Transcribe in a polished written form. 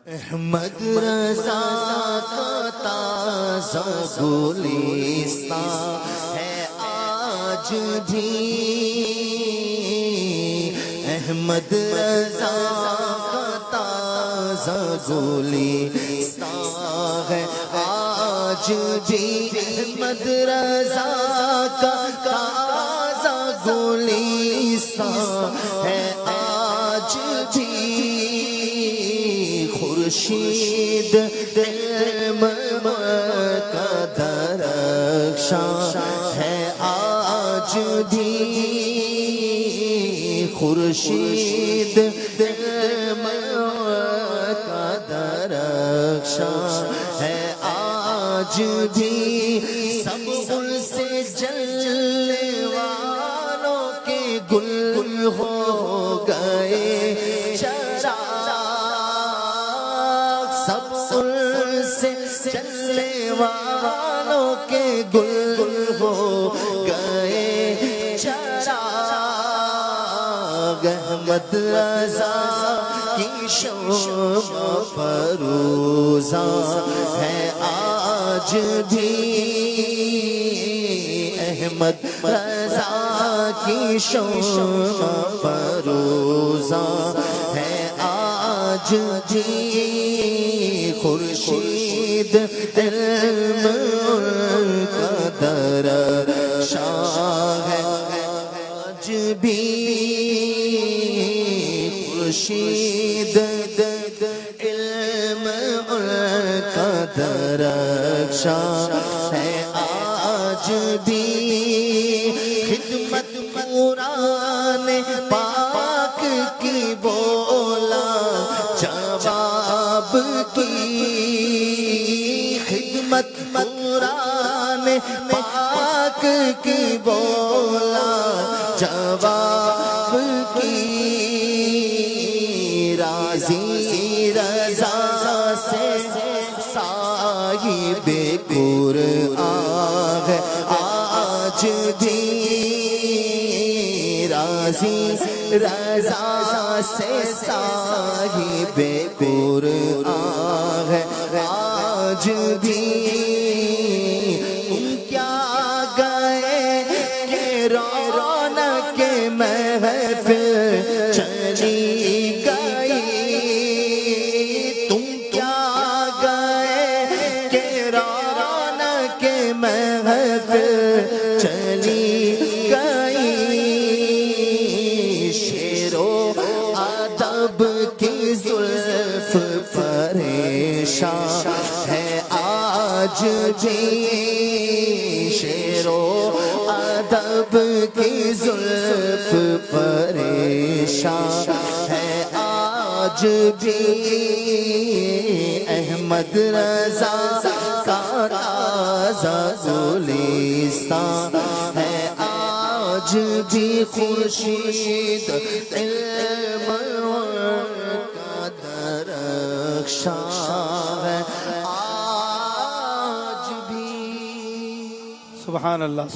احمد رضا کا تازہ گلستان ہے آج بھی، احمد رضا کا تازہ گلستان ہے آج بھی، احمد رضا کا تازہ گلستان ہے آج بھی، خورشید علم کا درخشاں ہے آج بھی، خورشید علم کا درخشاں ہے آج بھی، سب گل سے جلنے والوں کے گل ہو گئے سب سے چلنے والوں کے گل ہو گئے چراغ، احمد رضا کی شمع فروزاں ہے آج بھی، احمد رضا کی شمع فروزاں ہے آج بھی، خورشید علم کا درخشاں ہے آج بھی، خورشید علم کا درخشاں ہے آج بھی، خدمت قرآن پاک کی بولا جواب کی، خدمت قرآن پاک کی بولا جواب کی، راضی رضا سے صاحب قرآن ہے آج بھی، راضی رضا سے صاحب قرآن ہے آج بھی، تم کیا گئے کہ رونق محفل چلی گئی، تم کیا گئے کہ رونق محفل چلی گئی، شعر و ادب کی زلف پریشان ہے آج بھی، شعر و ادب کی زلف پریشان ہے آج بھی، احمد رضا کا تازہ گلستان ہے آج بھی، خورشید علم کا درخشاں ہے آج بھی۔ سبحان اللہ۔